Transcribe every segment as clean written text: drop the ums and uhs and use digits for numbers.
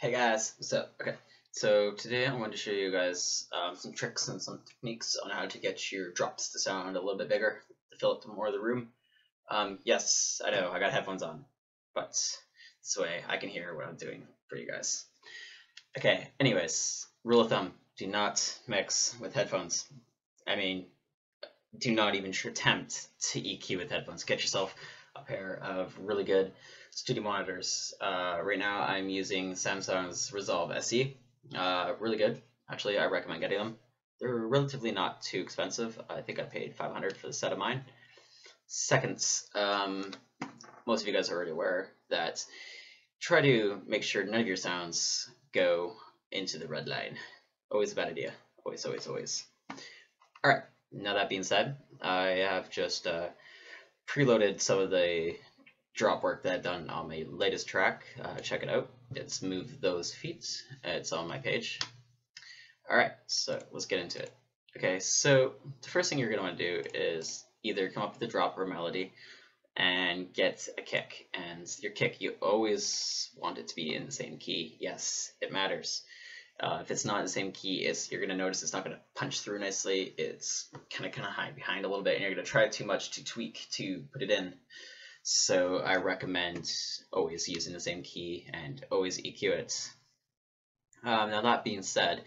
Hey guys, what's up? Okay, so today I'm going to show you guys some tricks and some techniques on how to get your drops to sound a little bit bigger, to fill up more of the room. Yes, I know, I got headphones on, but this way I can hear what I'm doing for you guys. Okay, anyways, rule of thumb, do not mix with headphones. I mean, do not even attempt to EQ with headphones. Get yourself a pair of really good studio monitors. Right now I'm using Samsung's Resolve SE. Really good. Actually, I recommend getting them. They're relatively not too expensive. I think I paid $500 for the set of mine. Seconds, most of you guys are already aware that try to make sure none of your sounds go into the red line. Always a bad idea. Always, always, always. Alright, now that being said, I have just preloaded some of the drop work that I've done on my latest track. Check it out. It's Move Those Feet. It's on my page. Alright, so let's get into it. Okay, so the first thing you're going to want to do is either come up with a drop or a melody and get a kick. And your kick, you always want it to be in the same key. Yes, it matters. If it's not in the same key, you're going to notice it's not going to punch through nicely. It's kind of hide behind a little bit, and you're going to try too much to tweak to put it in. So I recommend always using the same key and always EQ it. Now that being said,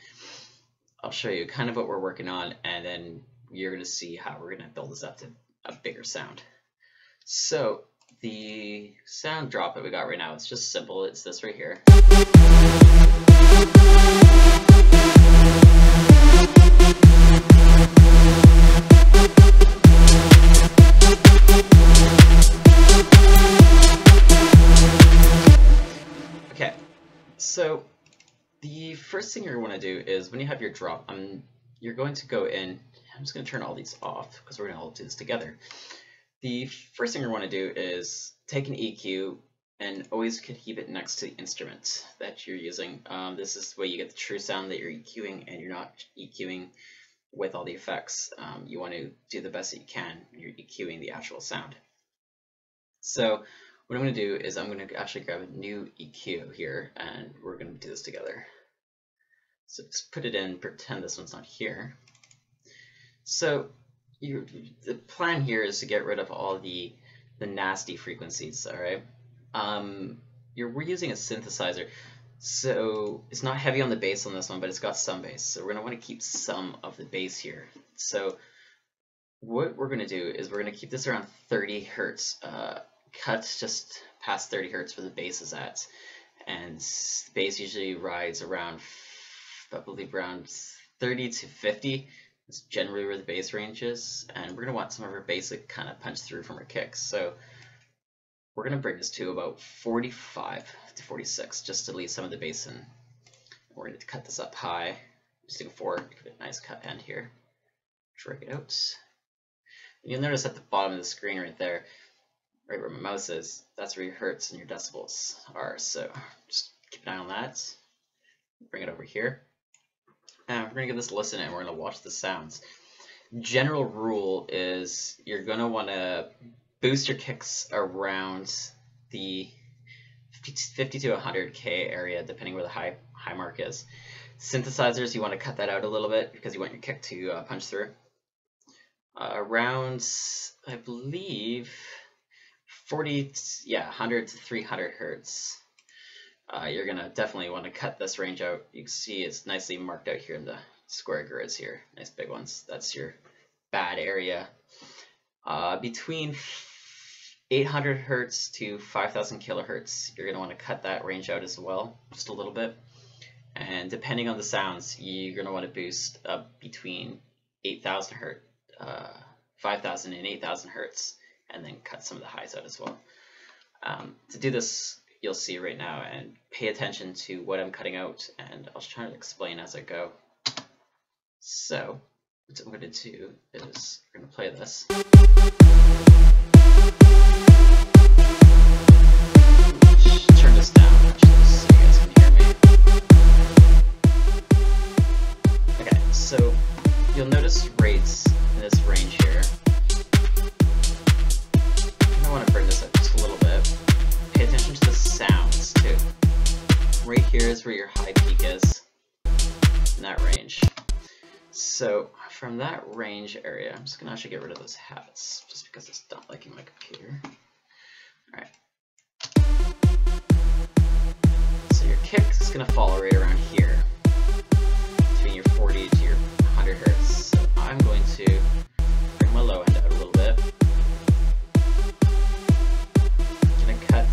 I'll show you kind of what we're working on, and then you're going to see how we're going to build this up to a bigger sound. So the sound drop that we got right now, it's just simple. It's this right here. Okay, so the first thing you're going to do is when you have your drop, you're going to go in. I'm just going to turn all these off because we're going to all do this together. The first thing you want to do is take an EQ and always keep it next to the instrument that you're using. This is the way you get the true sound that you're EQing, and you're not EQing with all the effects. You want to do the best that you can when you're EQing the actual sound. So what I'm going to do is I'm going to actually grab a new EQ here, and we're going to do this together. So just put it in, pretend this one's not here. So the plan here is to get rid of all the nasty frequencies, all right? We're using a synthesizer, so it's not heavy on the bass on this one, but it's got some bass. So we're going to want to keep some of the bass here. So what we're going to do is we're going to keep this around 30 hertz. Cut just past 30 hertz where the bass is at. And the bass usually rides around, I believe, around 30 to 50. It's generally where the bass range is, and we're going to want some of our bass to kind of punch through from our kicks. So we're going to bring this to about 45 to 46 just to leave some of the bass in. We're going to cut this up high, just do 4, give it a nice cut end here, drag it out. And you'll notice at the bottom of the screen right there, right where my mouse is, that's where your hertz and your decibels are. So just keep an eye on that. Bring it over here. And we're going to give this a listen, and we're going to watch the sounds. General rule is you're going to want to boost your kicks around the 50 to 100K area, depending where the high mark is. Synthesizers, you want to cut that out a little bit because you want your kick to punch through. Around, I believe, 100 to 300 hertz. You're going to definitely want to cut this range out. You can see it's nicely marked out here in the square grids here. Nice big ones. That's your bad area. Between 800 hertz to 5000 kilohertz, you're going to want to cut that range out as well, just a little bit. And depending on the sounds, you're going to want to boost up between 8000 hertz, 5000 and 8000 hertz, and then cut some of the highs out as well. To do this, you'll see right now, and pay attention to what I'm cutting out, and I'll try to explain as I go. So what I'm going to do is we're going to play this. Turn this down just so you guys can hear me. Okay, so you'll notice rates in this range here. I want to bring this up just a little bit. Pay attention to the sounds too. Right here there's where your high peak is, in that range. So from that range area, I'm just gonna actually get rid of those hats, just because it's not liking my computer. Alright. So your kick is gonna fall right around here, between your 40 to your 100 hertz. So I'm going to bring my low end out a little bit. I'm gonna cut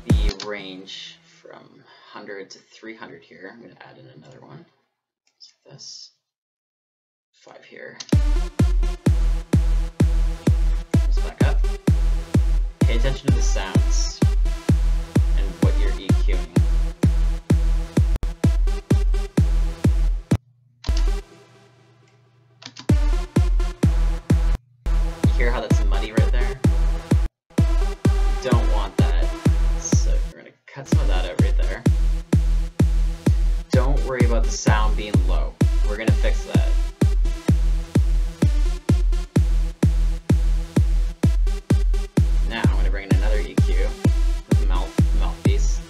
the range from 100 to 300 here. I'm gonna add in another one. Like this. 5 here. Let's back up. Pay attention to the sounds and what you're EQing. You hear how that's muddy right there? You don't want that. So we're going to cut some of that out right there. Don't worry about the sound being low. We're going to fix that. Now I'm going to bring in another EQ with the mouthpiece.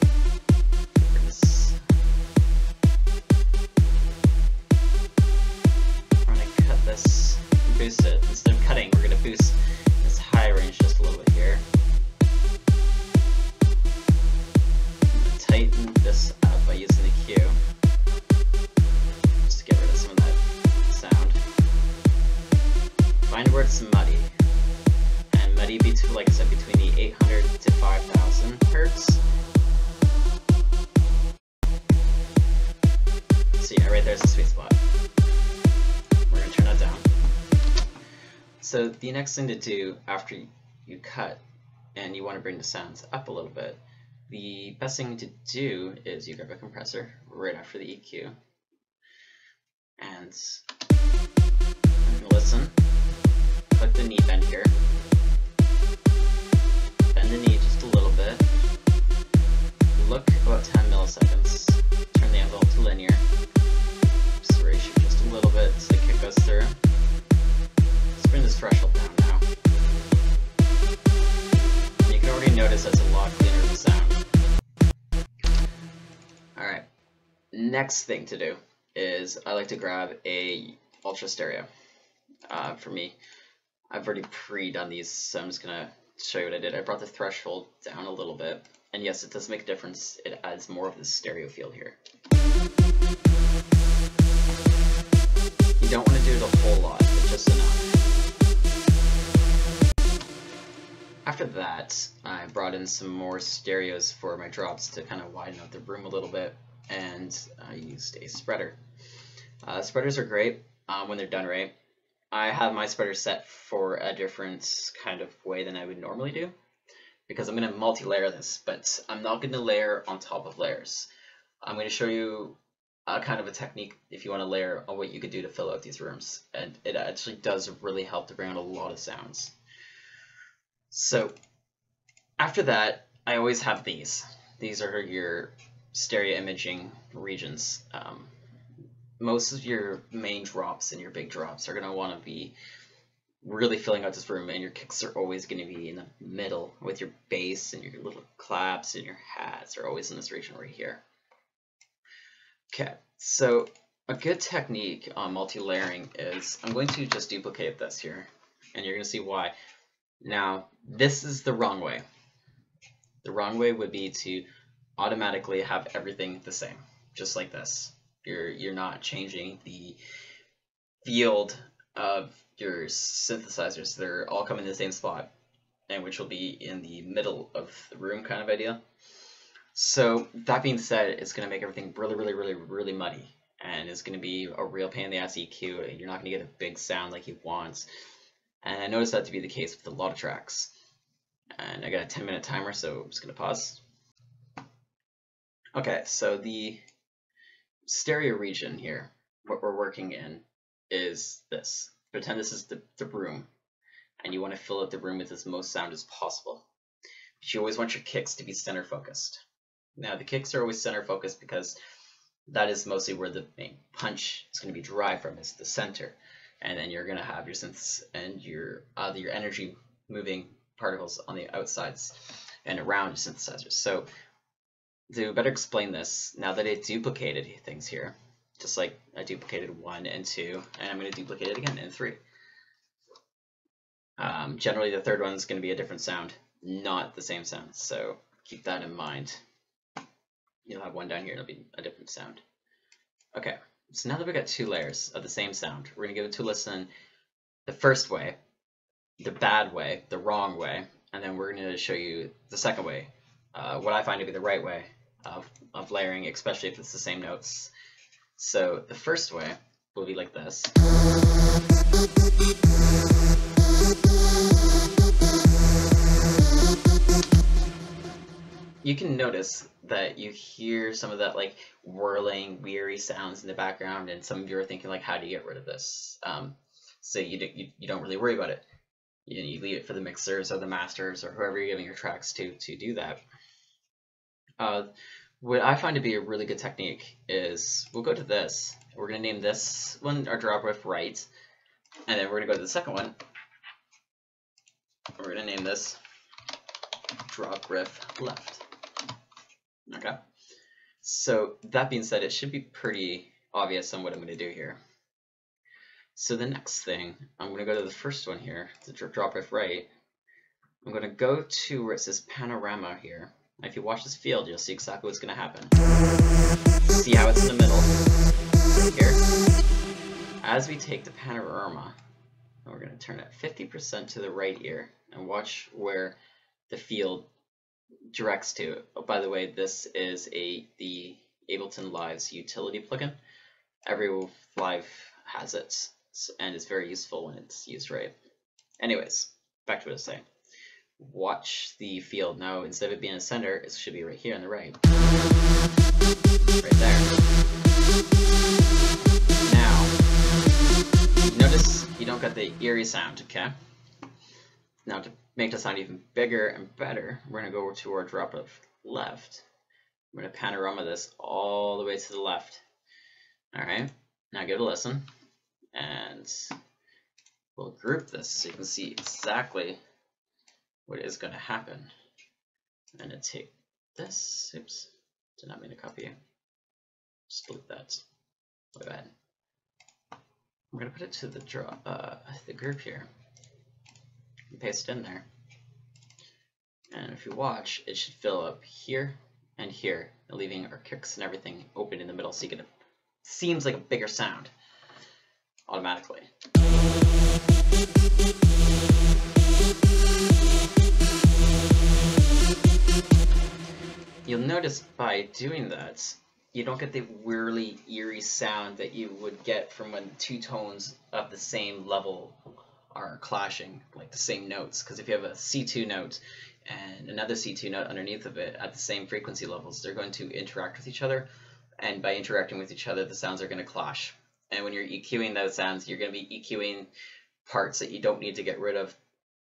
We're going to cut this and boost it. Instead of cutting, we're going to boost this high range just a little bit here. I'm going to tighten this up by using the Q. Just to get rid of some of that sound. Find where it's muddy. Muddy between, like I said, between the 800 to 5000 hertz. So yeah, right there's the sweet spot. We're going to turn that down. So the next thing to do after you cut and you want to bring the sounds up a little bit, the best thing to do is you grab a compressor right after the EQ and listen. Click the knee bend here. Bend the knee just a little bit. Look about 10 milliseconds. Turn the envelope to linear. Just ratio just a little bit so the kick goes through. Let's bring this threshold down now. And you can already notice that's a lot cleaner of a sound. Alright, next thing to do is I like to grab a ultra stereo. For me, I've already pre-done these, so I'm just gonna show you what I did. I brought the threshold down a little bit, and yes, it does make a difference. It adds more of the stereo field here. You don't want to do it a whole lot, but just enough. After that, I brought in some more stereos for my drops to kind of widen out the room a little bit, and I used a spreader. Spreaders are great when they're done right. I have my spreader set for a different kind of way than I would normally do, because I'm going to multi-layer this, but I'm not going to layer on top of layers. I'm going to show you kind of a technique if you want to layer on what you could do to fill out these rooms, and it actually does really help to bring out a lot of sounds. So after that, I always have these. These are your stereo imaging regions. Most of your main drops and your big drops are going to want to be really filling out this room, and your kicks are always going to be in the middle with your bass, and your little claps and your hats are always in this region right here. Okay, so a good technique on multi-layering is I'm going to just duplicate this here, and you're going to see why. Now, this is the wrong way. The wrong way would be to automatically have everything the same, just like this. You're not changing the field of your synthesizers. They're all coming in the same spot, and which will be in the middle of the room kind of idea. So that being said, it's going to make everything really muddy, and it's going to be a real pain in the ass EQ. You're not going to get a big sound like you want. And I noticed that to be the case with a lot of tracks. And I got a 10-minute timer, so I'm just going to pause. Okay, so the stereo region here, what we're working in is this. Pretend this is the room, and you want to fill out the room with as most sound as possible. But you always want your kicks to be center focused. Now the kicks are always center focused because that is mostly where the main punch is going to be derived from, is the center. And then you're going to have your synths and your energy moving particles on the outsides and around your synthesizers. So to better explain this, now that I duplicated things here, just like I duplicated 1 and 2, and I'm going to duplicate it again in 3. Generally, the third one is going to be a different sound, not the same sound, so keep that in mind. You'll have one down here, it'll be a different sound. Okay, so now that we got 2 layers of the same sound, we're going to give it to listen the first way, the bad way, the wrong way, and then we're going to show you the second way, what I find to be the right way of layering, especially if it's the same notes. So the first way will be like this. You can notice that you hear some of that like whirling, weary sounds in the background, and some of you are thinking like, how do you get rid of this? So you don't really worry about it. You leave it for the mixers or the masters or whoever you're giving your tracks to do that. What I find to be a really good technique is we'll go to this. We're going to name this one our drop riff right, and then we're going to go to the second one. We're going to name this drop riff left. Okay. So that being said, it should be pretty obvious on what I'm going to do here. So the next thing, I'm going to go to the first one here, the drop riff right. I'm going to go to where it says panorama here. And if you watch this field, you'll see exactly what's going to happen. See how it's in the middle here? As we take the panorama, we're going to turn it 50% to the right here, and watch where the field directs to. Oh, by the way, this is the Ableton Live's utility plugin. Every Live has it, and it's very useful when it's used right. Anyways, back to what I was saying. Watch the field. Now, instead of it being in the center, it should be right here on the right. Right there. Now, notice you don't get the eerie sound, okay? Now, to make the sound even bigger and better, we're going to go to our drop of left. We're going to panorama this all the way to the left. Alright, now give it a listen, and we'll group this so you can see exactly what is going to happen. I'm going to take this, oops, did not mean to copy you, just delete that, my bad. I'm going to put it to the group here, and paste it in there, and if you watch, it should fill up here and here, leaving our kicks and everything open in the middle, so you get a, seems like a bigger sound automatically. You'll notice by doing that, you don't get the whirly, eerie sound that you would get from when 2 tones of the same level are clashing, like the same notes. Because if you have a C2 note and another C2 note underneath of it at the same frequency levels, they're going to interact with each other, and by interacting with each other, the sounds are going to clash. And when you're EQing those sounds, you're going to be EQing parts that you don't need to get rid of,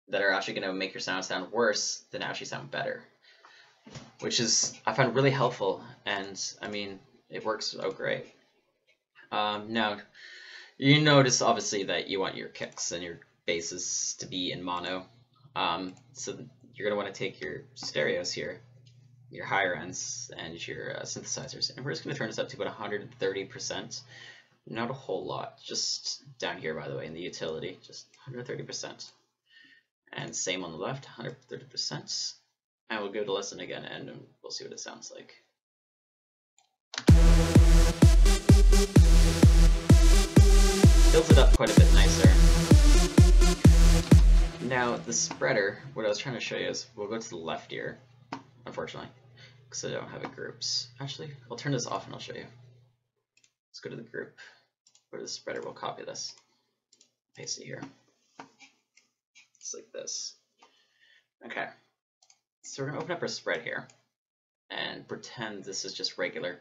that are actually going to make your sound worse than actually sound better, which is, I find, really helpful, and I mean, it works out great. Now, you notice obviously that you want your kicks and your basses to be in mono, so you're going to want to take your stereos here, your higher ends, and your synthesizers, and we're just going to turn this up to about 130%. Not a whole lot, just down here, by the way, in the utility, just 130%. And same on the left, 130%. And we'll give it a listen again, and we'll see what it sounds like. Builds it up quite a bit nicer. Now, the spreader, what I was trying to show you is, we'll go to the left ear, unfortunately, because I don't have it groups. Actually, I'll turn this off and I'll show you. Let's go to the group, go to the spreader, we'll copy this, paste it here. It's like this. Okay, so we're going to open up our spread here and pretend this is just regular.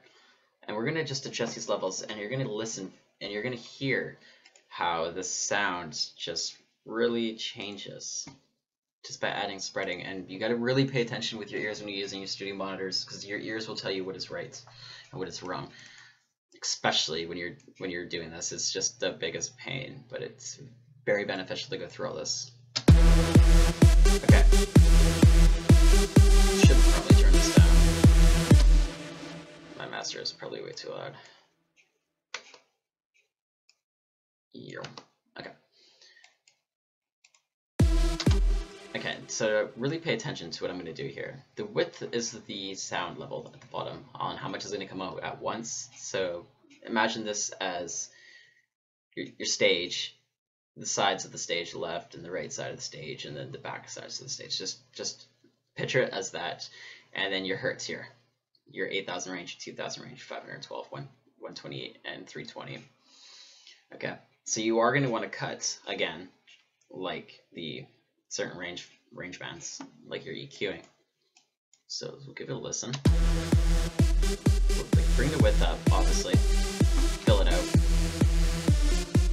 And we're going to just adjust these levels, and you're going to listen, and you're going to hear how the sound just really changes just by adding spreading. And you got to really pay attention with your ears when you're using your studio monitors, because your ears will tell you what is right and what is wrong. Especially when you're doing this, it's just the biggest pain, but it's very beneficial to go through all this. Okay, should probably turn this down. master is probably way too loud. Yeah. Okay. Okay, so really pay attention to what I'm going to do here. The width is the sound level at the bottom on how much is going to come out at once. So imagine this as your stage, the sides of the stage, the left and the right side of the stage, and then the back sides of the stage. Just picture it as that, and then your hertz here, your 8,000 range, 2,000 range, 512, 128, and 320. Okay, so you are going to want to cut again, like the certain range bands, like you're EQing. So we'll give it a listen. We'll bring the width up, obviously, fill it out.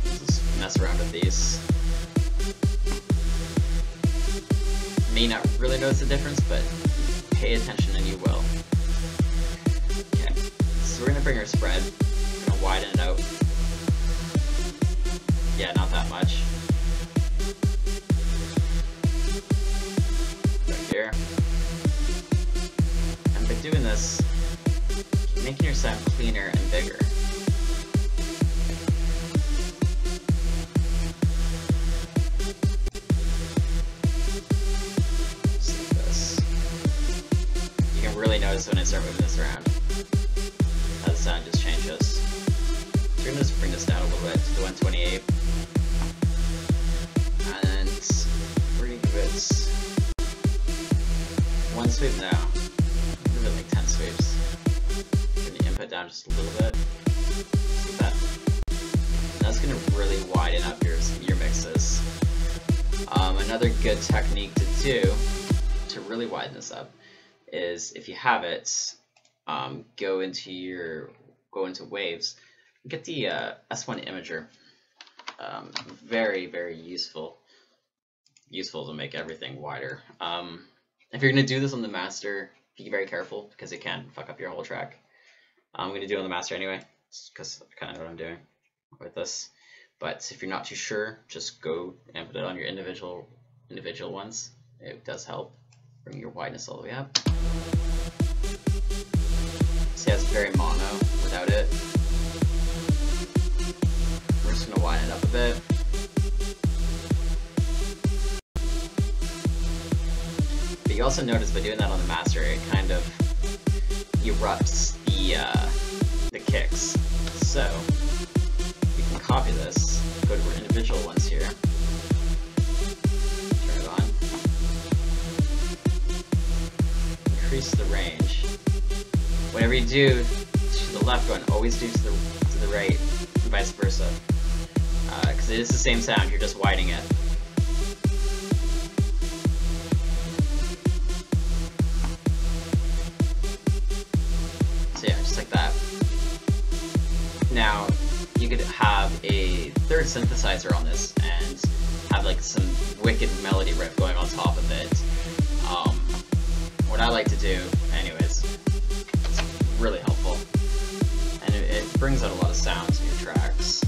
Just mess around with these. May not really notice the difference, but pay attention and you will. Okay, so we're gonna bring our spread. We're gonna widen it out. Yeah, not that much. Here. And by doing this, keep making your sound cleaner and bigger. Just like this. You can really notice when I start moving this around how the sound just changes. So we're going to just bring this down a little bit to the 128. And we're going to give it one sweep now. Give it like 10 sweeps. Bring the input down just a little bit. Like that. That's going to really widen up your mixes. Another good technique to do to really widen this up is, if you have it, go into waves. Get the S1 imager. Very, very useful to make everything wider. If you're going to do this on the master, be very careful because it can fuck up your whole track. I'm going to do it on the master anyway, because I kind of know what I'm doing with this. But if you're not too sure, just go and put it on your individual ones. It does help. Bring your wideness all the way up. See, it's very mono without it. We're just going to widen it up a bit. You also notice by doing that on the master, it kind of erupts the kicks. So you can copy this, go to our individual ones here, turn it on, increase the range. Whatever you do to the left one, always do to the right, and vice versa, because it is the same sound. You're just widening it. Now, you could have a third synthesizer on this and have like some wicked melody riff going on top of it. What I like to do, anyways, it's really helpful, and it brings out a lot of sounds in your tracks.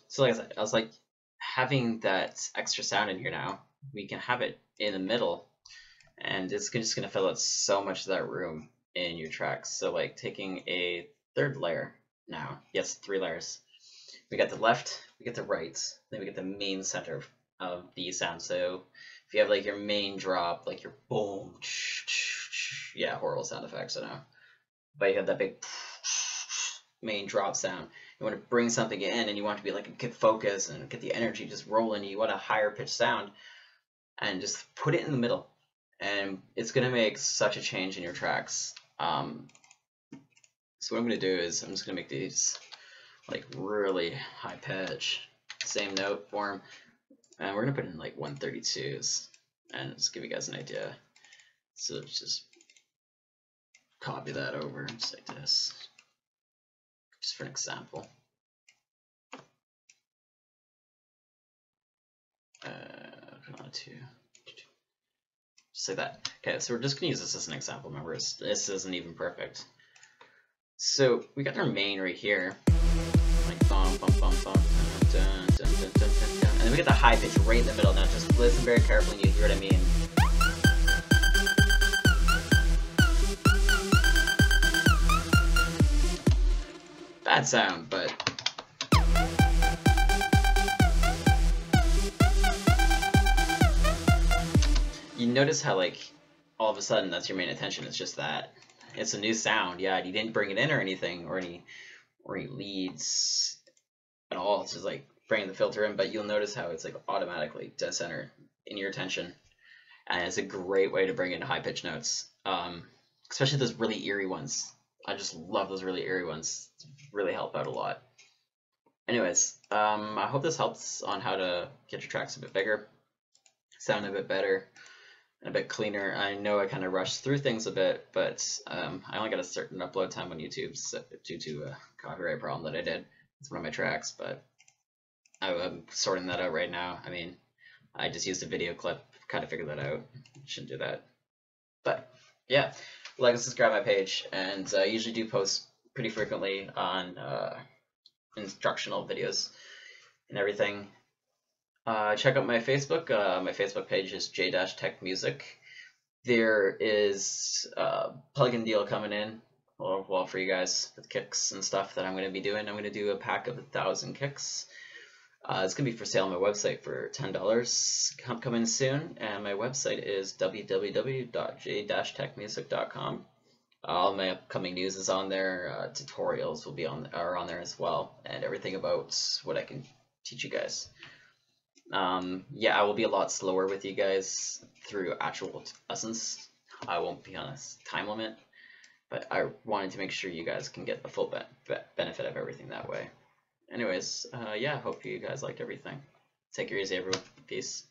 So like I said, I was like, having that extra sound in here now, we can have it in the middle, and it's just going to fill out so much of that room in your tracks. So like taking a third layer now, yes, 3 layers. We got the left, we get the right, then we get the main center of the sound. So if you have like your main drop, like your boom, yeah, horrible sound effects, I know. But you have that big main drop sound. You want to bring something in, and you want to be like get focus and get the energy just rolling. You want a higher pitch sound, and just put it in the middle, and it's gonna make such a change in your tracks. So what I'm going to do is I'm just going to make these like really high pitch, same note form, and we're going to put in like 132s and just give you guys an idea. So just copy that over just like this, just for an example. Just like that. Okay, so we're just going to use this as an example. Remember, this isn't even perfect. So we got our main right here, like bum bum bum bum, dun, dun, dun, dun, dun, dun. And then we get the high pitch right in the middle. Now just listen very carefully and you hear what I mean. bad sound, but you notice how like all of a sudden that's your main attention. It's just that it's a new sound. Yeah, you didn't bring it in or anything, or any leads at all. It's just like bringing the filter in, but you'll notice how it's like automatically dead center in your attention, and it's a great way to bring in high pitch notes, especially those really eerie ones. I just love those really eerie ones. Really help out a lot. Anyways, I hope this helps on how to get your tracks a bit bigger, sound a bit better, and a bit cleaner. I know I kind of rushed through things a bit, but I only got a certain upload time on YouTube due to a copyright problem that I did. It's one of my tracks, but I'm sorting that out right now. I mean, I just used a video clip, kind of figured that out. Shouldn't do that. But yeah, like and subscribe my page, and I usually do post pretty frequently on instructional videos and everything. Check out my Facebook. My Facebook page is j-tech-music. There is a plugin deal coming in, well, for you guys with kicks and stuff that I'm going to be doing. I'm going to do a pack of 1,000 kicks. It's going to be for sale on my website for $10. Coming soon, and my website is www.j-techmusic.com. All my upcoming news is on there. Tutorials will be on there as well, and everything about what I can teach you guys. Yeah, I will be a lot slower with you guys through actual lessons. I won't be on a time limit, but I wanted to make sure you guys can get the full benefit of everything that way. Anyways, yeah, hope you guys liked everything. Take it easy, everyone. Peace.